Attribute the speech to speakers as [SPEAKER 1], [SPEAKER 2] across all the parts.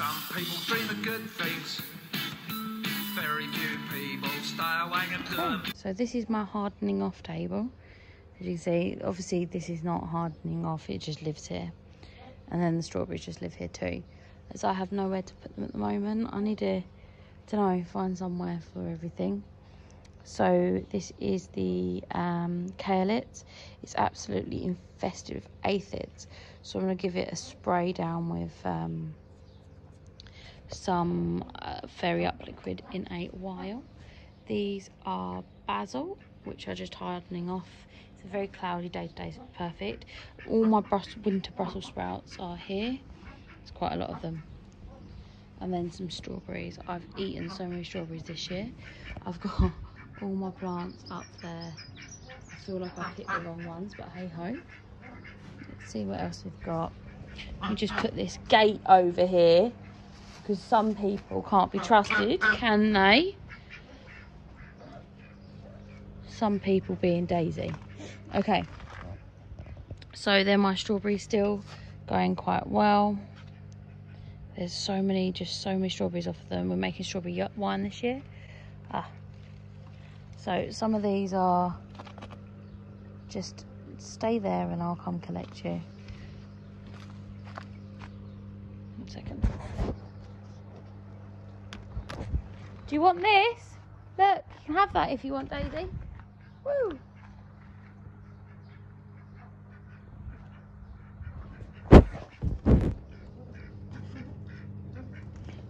[SPEAKER 1] Some people dream of good things. Very few people stay awake and do them.
[SPEAKER 2] So this is my hardening off table. As you can see, obviously this is not hardening off, it just lives here. And then the strawberries just live here too. As I have nowhere to put them at the moment, I need to, find somewhere for everything. So this is the kaolite. It's absolutely infested with aphids. So I'm going to give it a spray down with some fairy up liquid in a while. These are basil, which are just hardening off. It's a very cloudy day today, so it's perfect. All my winter Brussels sprouts are here. There's quite a lot of them. And then some strawberries. I've eaten so many strawberries this year. I've got all my plants up there. I feel like I picked the wrong ones, but hey ho. Let's see what else we've got. We just put this gate over here because some people can't be trusted, can they? Some people being Daisy. Okay, so then my strawberries still going quite well. There's so many strawberries off of them. We're making strawberry wine this year. So some of these are just stay there and I'll come collect you. 1 second. Do you want this? Look, you can have that if you want, Daisy. Woo!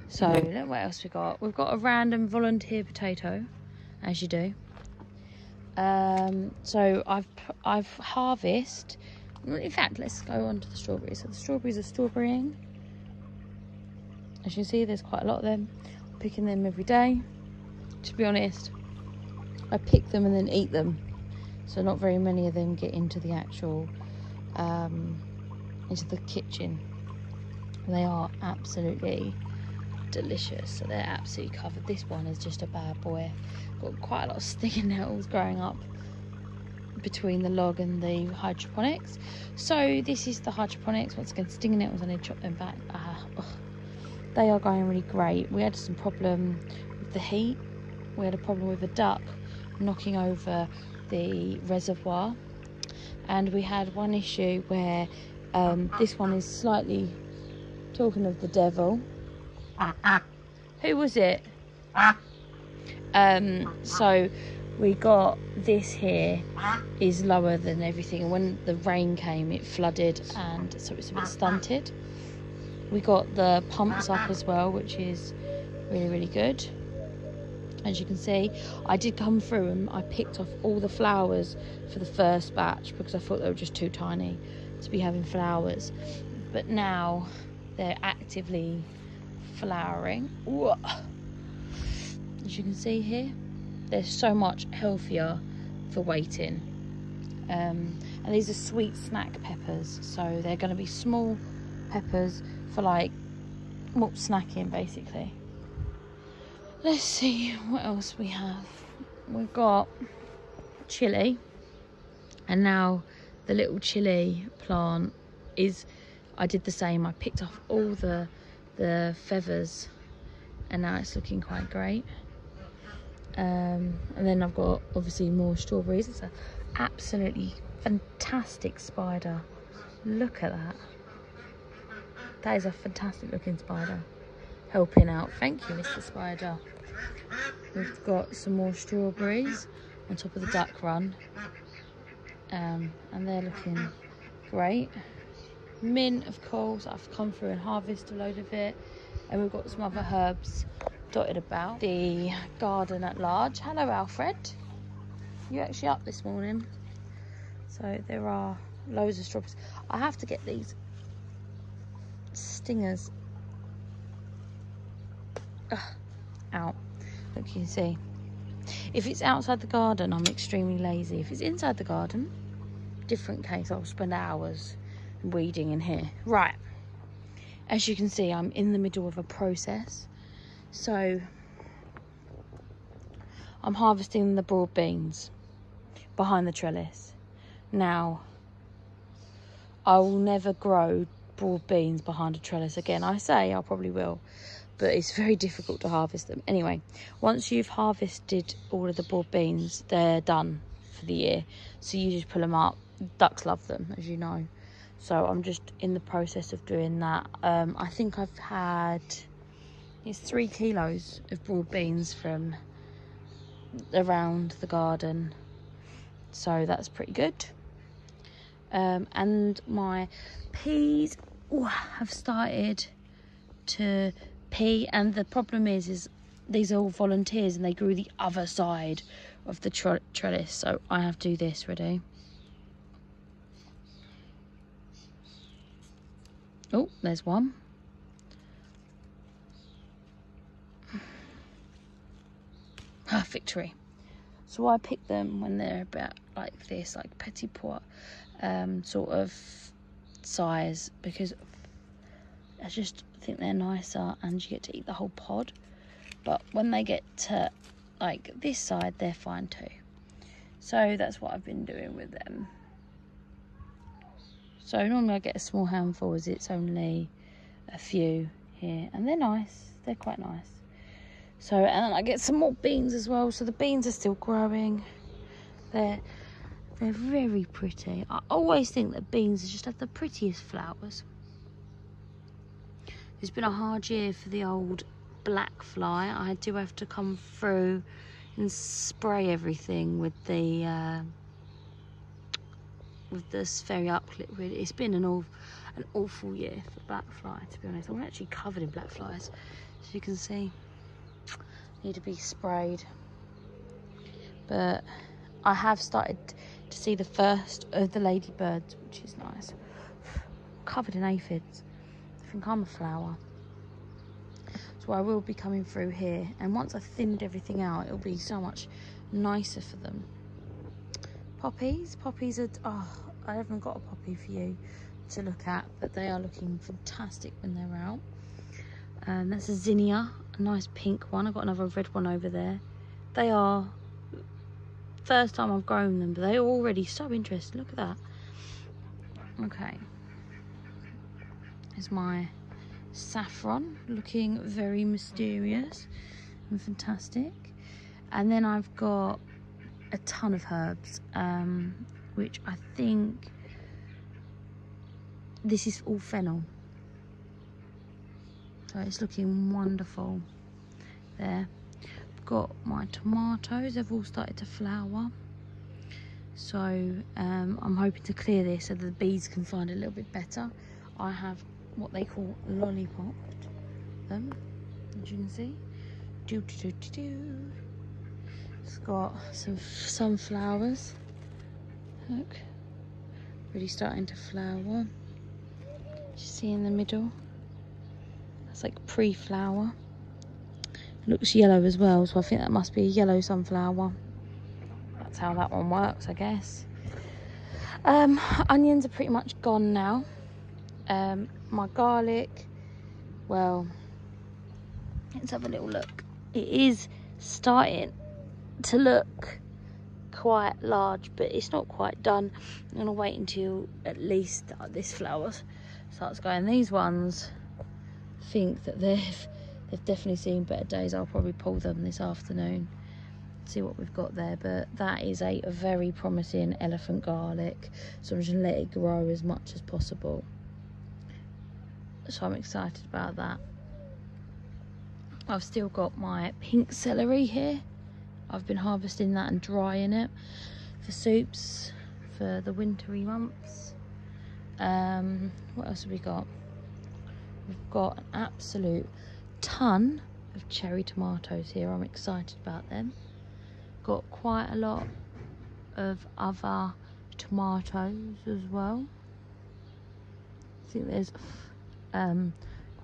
[SPEAKER 2] So, look what else we got. We've got a random volunteer potato, as you do. So I've harvested. In fact, let's go on to the strawberries. So the strawberries are strawberrying. As you can see, there's quite a lot of them. I'm picking them every day. To be honest, I pick them and then eat them. So not very many of them get into the actual, into the kitchen. They are absolutely delicious. So they're absolutely covered. This one is just a bad boy. Got quite a lot of stinging nettles growing up between the log and the hydroponics. So this is the hydroponics. Once again, stinging nettles, I need to chop them back. They are going really great. We had some problem with the heat. We had a problem with a duck knocking over the reservoir, and we had one issue where this one is slightly, talking of the devil, who was it? So we got this here is lower than everything, and when the rain came it flooded, and so it's a bit stunted. We got the pumps up as well, which is really good. As you can see, I did come through and I picked off all the flowers for the first batch because I thought they were just too tiny to be having flowers, but now they're actively flowering. Whoa. As you can see here, they're so much healthier for waiting. And these are sweet snack peppers, so they're going to be small peppers for like more snacking basically. Let's see what else we have. We've got chili, and now the little chili plant is, I did the same. I picked off all the feathers and now it's looking quite great. And then I've got obviously more strawberries. It's an absolutely fantastic spider. Look at that. That is a fantastic looking spider. Helping out. Thank you, Mr. Spider. We've got some more strawberries on top of the duck run. And they're looking great. Mint, of course. I've come through and harvested a load of it. And we've got some other herbs dotted about the garden at large. Hello, Alfred. You're actually up this morning. So there are loads of strawberries. I have to get these stingers out. Look, you can see. If it's outside the garden, I'm extremely lazy. If it's inside the garden, different case. I'll spend hours weeding in here. Right. As you can see, I'm in the middle of a process. So I'm harvesting the broad beans behind the trellis. Now, I will never grow broad beans behind a trellis again. I say I probably will, but it's very difficult to harvest them. Anyway, once you've harvested all of the broad beans, they're done for the year. So you just pull them up. Ducks love them, as you know. So I'm just in the process of doing that. I think I've had, it's 3 kilos of broad beans from around the garden. So that's pretty good. And my peas have started to pea, and the problem is these are all volunteers and they grew the other side of the trellis, so I have to do this. Ready? Oh, there's one. Victory. So I pick them when they're about like this, like petit pois sort of size, because I just think they're nicer and you get to eat the whole pod. But when they get to like this side, they're fine too. So that's what I've been doing with them. So normally I get a small handful, as it's only a few here, and they're nice. They're quite nice. So, and then I get some more beans as well. So the beans are still growing. They're very pretty. I always think that beans just have the prettiest flowers. It's been a hard year for the old black fly. I do have to come through and spray everything with the Spheri Up liquid. It's been an awful year for black fly, to be honest. I'm actually covered in black flies, as you can see. Need to be sprayed. But I have started to see the first of the ladybirds, which is nice. Covered in aphids. I think I'm a flower. So I will be coming through here, and once I've thinned everything out, it'll be so much nicer for them. Poppies are, I haven't got a poppy for you to look at, but they are looking fantastic when they're out. That's a zinnia, a nice pink one. I've got another red one over there. They are, first time I've grown them, but they're already so interesting. Look at that. Okay. Here's my saffron, looking very mysterious and fantastic. And then I've got a ton of herbs, which I think this is all fennel. So it's looking wonderful there. I've got my tomatoes, they've all started to flower. So I'm hoping to clear this so the bees can find it a little bit better. I have what they call lollipopped them, as you can see. It's got some sunflowers. Look, really starting to flower. You see in the middle? That's like pre-flower. It looks yellow as well, so I think that must be a yellow sunflower. That's how that one works, I guess. Onions are pretty much gone now. My garlic, well, let's have a little look. It is starting to look quite large, but it's not quite done. I'm gonna wait until at least this flower starts going. These ones, think that they've definitely seen better days. I'll probably pull them this afternoon, see what we've got there. But that is a very promising elephant garlic, so I'm just gonna let it grow as much as possible. So I'm excited about that. I've still got my pink celery here. I've been harvesting that and drying it for soups for the wintry months. What else have we got? We've got an absolute ton of cherry tomatoes here. I'm excited about them. Got quite a lot of other tomatoes as well. I think there's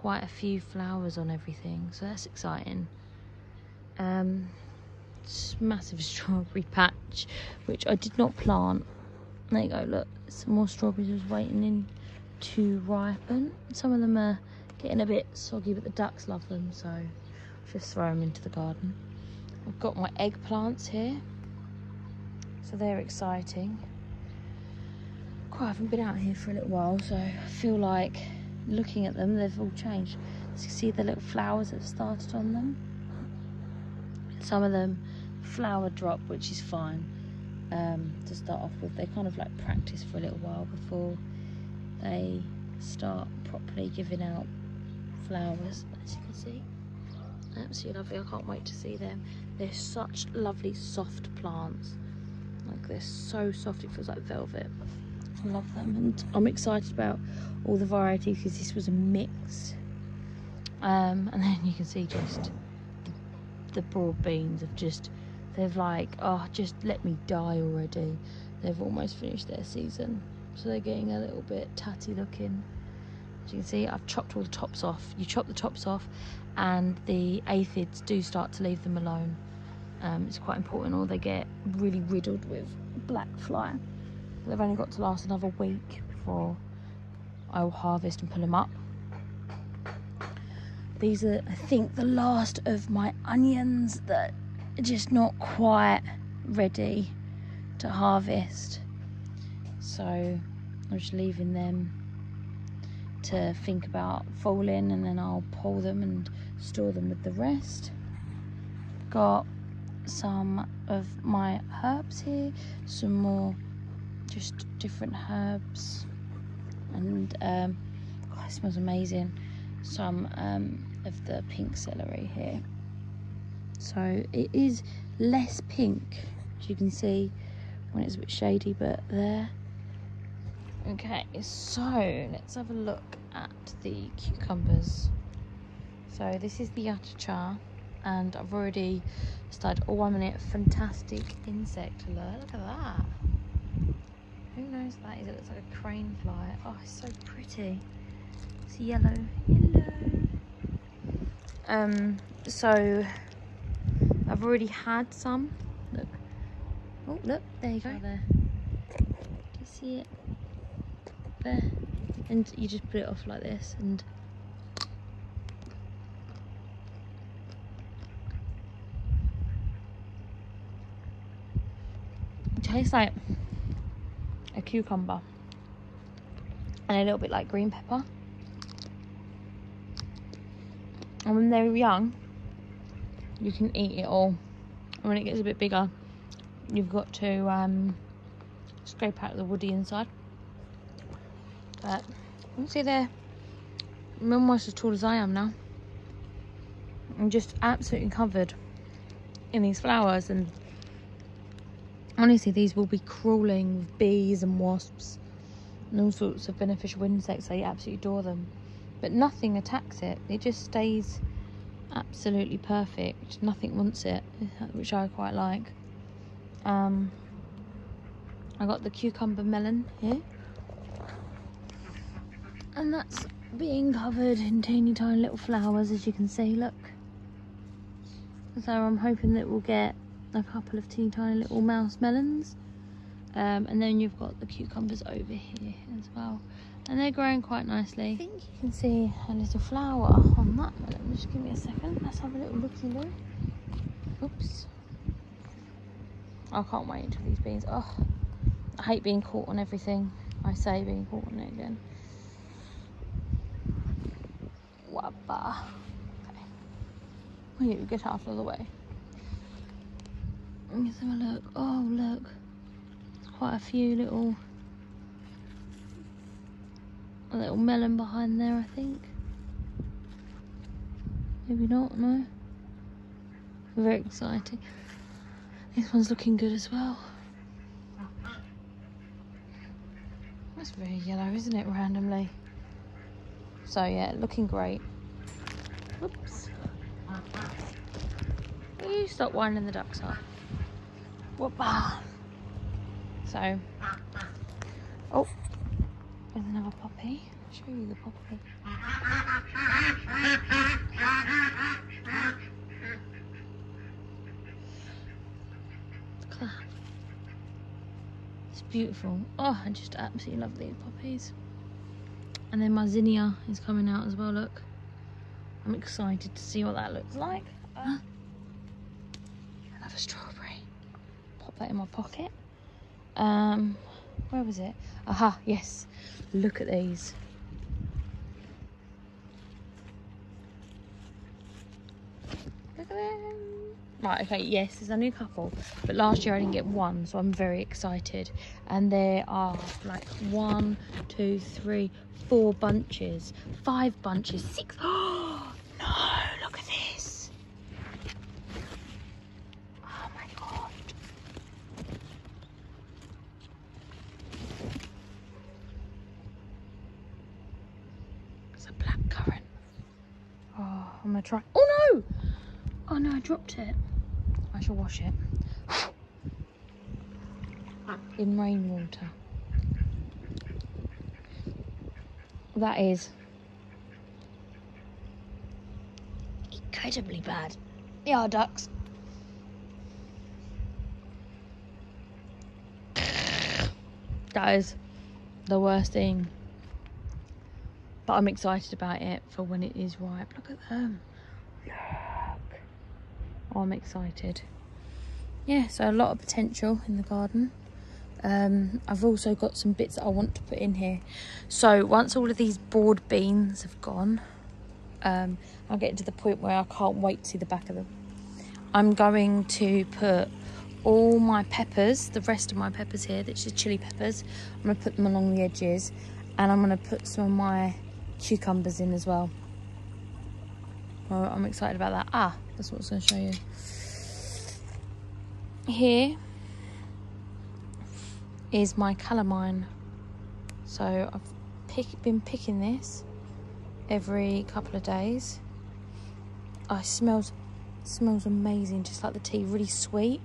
[SPEAKER 2] quite a few flowers on everything, so that's exciting. Massive strawberry patch, which I did not plant. There you go, look, some more strawberries just waiting in to ripen. Some of them are getting a bit soggy, but the ducks love them, so I'll just throw them into the garden. I've got my eggplants here, so they're exciting. I haven't been out here for a little while, so I feel like looking at them, they've all changed. So you see the little flowers that have started on them. Some of them flower drop, which is fine to start off with. They kind of like practice for a little while before they start properly giving out flowers. As you can see, absolutely lovely. I can't wait to see them. They're such lovely soft plants. Like, they're so soft, it feels like velvet. I love them, and I'm excited about all the varieties because this was a mix. And then you can see just the broad beans have just, they've like, oh, just let me die already. They've almost finished their season, so they're getting a little bit tatty looking. As you can see, I've chopped all the tops off. You chop the tops off and the aphids do start to leave them alone. It's quite important, or they get really riddled with black fly. They've only got to last another week before I will harvest and pull them up. These are, I think, the last of my onions that are just not quite ready to harvest. So I'm just leaving them to think about falling, and then I'll pull them and store them with the rest. Got some of my herbs here, some more just different herbs, and God, it smells amazing. Some of the pink celery here. So it is less pink, as you can see when it's a bit shady, but there. Okay, so let's have a look at the cucumbers. So this is the atachar, and I've already started. Oh, one minute, fantastic insect alert. Look at that. Who knows what that is? It looks like a crane fly. Oh, it's so pretty. It's yellow. So I've already had some. Look. Oh, look, there you go. There. Do you see it? There. And you just put it off like this, and it tastes like a cucumber and a little bit like green pepper. And when they're young, you can eat it all. And when it gets a bit bigger, you've got to scrape out the woody inside. But you can see they're almost as tall as I am now. I'm just absolutely covered in these flowers, and honestly, these will be crawling with bees and wasps and all sorts of beneficial insects. I absolutely adore them. But nothing attacks it. It just stays absolutely perfect. Nothing wants it, which I quite like. I got the cucumber melon here. And that's being covered in teeny tiny little flowers, as you can see, look. So I'm hoping that we'll get a couple of teeny tiny little mouse melons. And then you've got the cucumbers over here as well. And they're growing quite nicely. I think you can see a little flower on that melon. Just give me a second. Let's have a little looky-loo. Oops. I can't wait until these beans. Oh, I hate being caught on everything. I say being caught on it again. Wabba. Okay. We'll get half of the way. Let's have a look. Oh, look. There's quite a few little melon behind there, I think. Maybe not, no. Very exciting. This one's looking good as well. That's very yellow, isn't it, randomly? So yeah, looking great. Whoops. Will you stop winding the ducks up? Whoopah. So, oh, there's another poppy. I'll show you the poppy. Look at that. It's beautiful. Oh, I just absolutely love these poppies. And then my zinnia is coming out as well, look. I'm excited to see what that looks like. Another strawberry. Pop that in my pocket. Where was it? Aha, yes. Look at these. Look at them. Right, okay, yes, there's only a couple, but last year I didn't get one, so I'm very excited. And there are like 1, 2, 3, 4 bunches, 5 bunches, 6. Oh no, look at this. Oh my god. It's a blackcurrant. Oh, I'm gonna try. Oh no! Oh no, I dropped it. I shall wash it in rainwater. That is incredibly bad. They are ducks. That is the worst thing. But I'm excited about it for when it is ripe. Look at them. Look. Oh, I'm excited. Yeah, so a lot of potential in the garden. I've also got some bits that I want to put in here. So once all of these broad beans have gone, I'll get to the point where I can't wait to see the back of them. I'm going to put all my peppers, the rest of my peppers here, that's just chili peppers, I'm going to put them along the edges, and I'm going to put some of my cucumbers in as well. Oh, I'm excited about that. Ah, that's what I was going to show you. Here is my calamine. So I've been picking this every couple of days. Oh, it smells amazing, just like the tea, really sweet.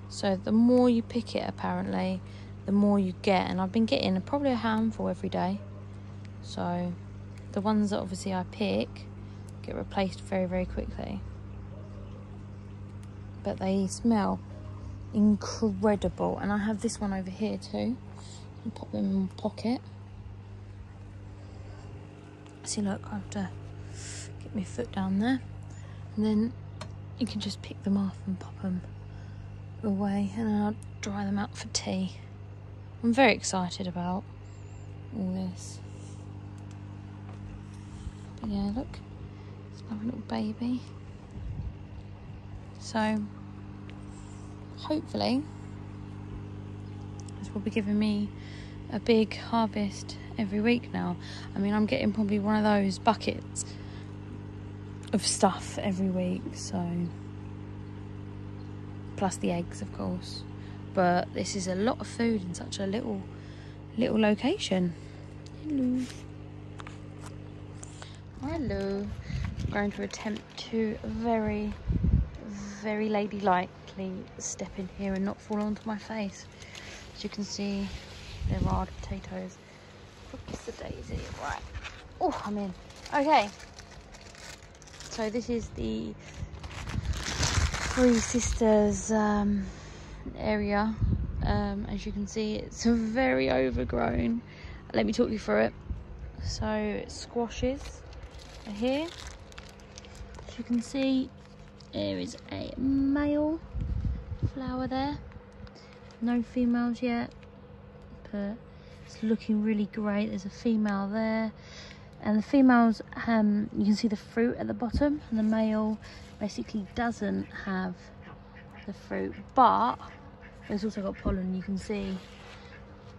[SPEAKER 2] So the more you pick it, apparently, the more you get. And I've been getting probably a handful every day. So the ones that obviously I pick get replaced very, very quickly. But they smell incredible. And I have this one over here too. I'll pop them in my pocket. See, look, I have to get my foot down there. And then you can just pick them off and pop them away. And then I'll dry them out for tea. I'm very excited about all this. But yeah, look. It's my little baby. So hopefully this will be giving me a big harvest every week now. I mean, I'm getting probably one of those buckets of stuff every week, so plus the eggs, of course. But this is a lot of food in such a little location. Hello. I'm going to attempt to very ladylike step in here and not fall onto my face. As you can see, there are potatoes. Oops, the daisy. Right. Oh, I'm in. Okay. So this is the Three Sisters area. As you can see, it's very overgrown. Let me talk you through it. So squashes are here. As you can see, there is a male flower there. No females yet, but it's looking really great. There's a female there, and the females, you can see the fruit at the bottom, and the male basically doesn't have the fruit, but there's also got pollen. You can see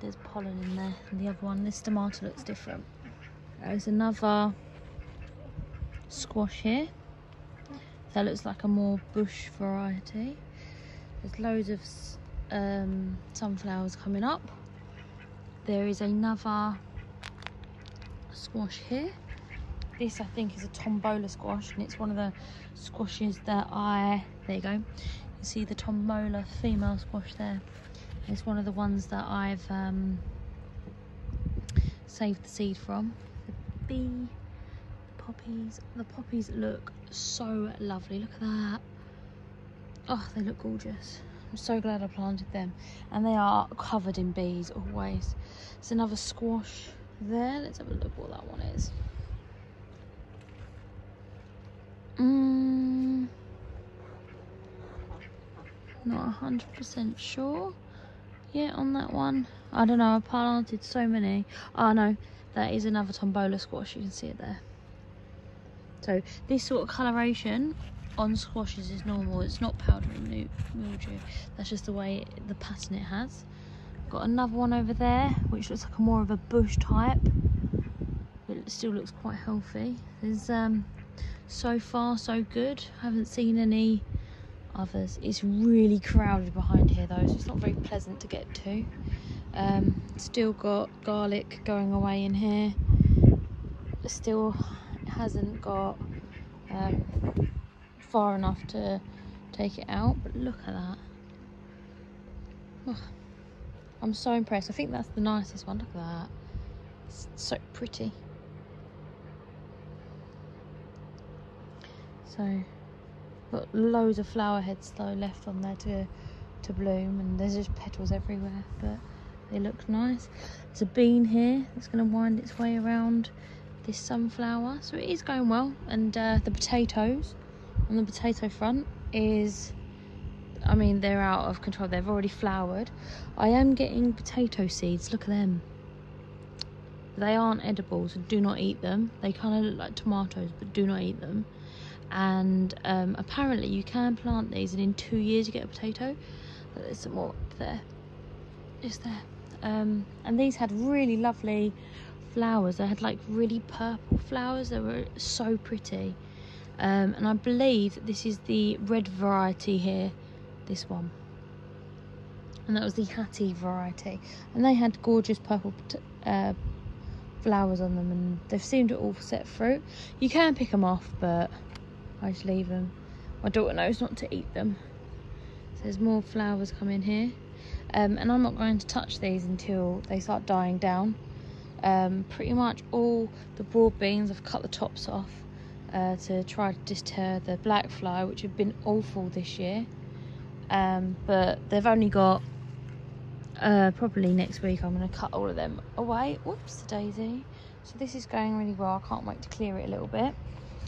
[SPEAKER 2] there's pollen in there. And the other one, this tomato looks different. There's another squash here. That looks like a more bush variety. There's loads of sunflowers coming up. There is another squash here. This, I think, is a tombola squash, and it's one of the squashes that there you go. You can see the tombola female squash there. It's one of the ones that I've saved the seed from. The poppies look so lovely. Look at that. Oh, they look gorgeous. I'm so glad I planted them, and they are covered in bees always. There's another squash there. Let's have a look what that one is. Not 100% sure yet on that one. I don't know, I planted so many. Oh no, that is another tombola squash. You can see it there. So this sort of coloration on squashes is normal. It's not powdery mildew. That's just the way the pattern it has. Got another one over there, which looks like more of a bush type, but it still looks quite healthy. There's so far so good. I haven't seen any others. It's really crowded behind here though, so it's not very pleasant to get to. Still got garlic going away in here. Still hasn't got far enough to take it out, but look at that. Oh, I'm so impressed. I think that's the nicest one. Look at that. It's so pretty. So got loads of flower heads though left on there to bloom, and there's just petals everywhere, but they look nice. There's a bean here that's going to wind its way around this sunflower, so it is going well. And the potatoes on the potato front is, I mean, they're out of control. They've already flowered. I am getting potato seeds. Look at them. They aren't edible, so do not eat them. They kind of look like tomatoes, but do not eat them. And apparently you can plant these, and in 2 years you get a potato. But there's some more up there. Just there. And these had really lovely flowers. They had like really purple flowers. They were so pretty. And I believe that this is the red variety here, this one. And that was the Hattie variety. And they had gorgeous purple flowers on them, and they've seemed to all set fruit. You can pick them off, but I just leave them. My daughter knows not to eat them. So there's more flowers coming here. And I'm not going to touch these until they start dying down. Pretty much all the broad beans, I've cut the tops off to try to deter the black fly, which have been awful this year. But they've only got, probably next week I'm going to cut all of them away. Whoops, the daisy. So this is going really well. I can't wait to clear it a little bit.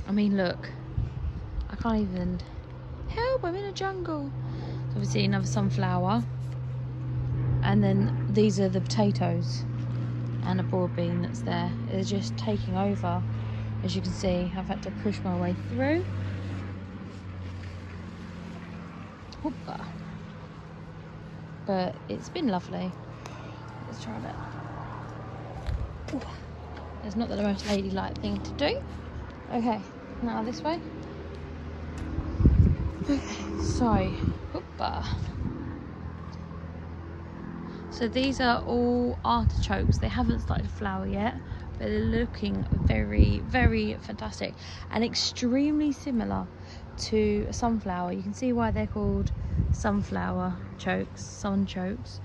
[SPEAKER 2] I mean, look, I can't even help, I'm in a jungle. So obviously another sunflower. And then these are the potatoes and a broad bean that's there. They're just taking over. As you can see, I've had to push my way through. Hoppa. But it's been lovely. Let's try that. Ooh. It's not the most ladylike thing to do. Okay, now this way. Okay, so, hoppa. So these are all artichokes. They haven't started to flower yet, but they're looking very, very fantastic and extremely similar to a sunflower. You can see why they're called sunflower chokes, sun chokes.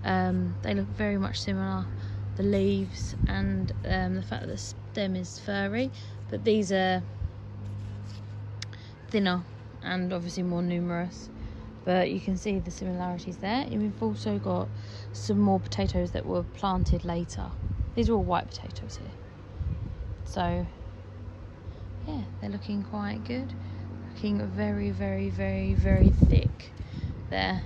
[SPEAKER 2] They look very much similar. The leaves and the fact that the stem is furry, but these are thinner and obviously more numerous. But you can see the similarities there. And we've also got some more potatoes that were planted later. These are all white potatoes here. So, yeah, they're looking quite good. Looking very, very, very, very thick there.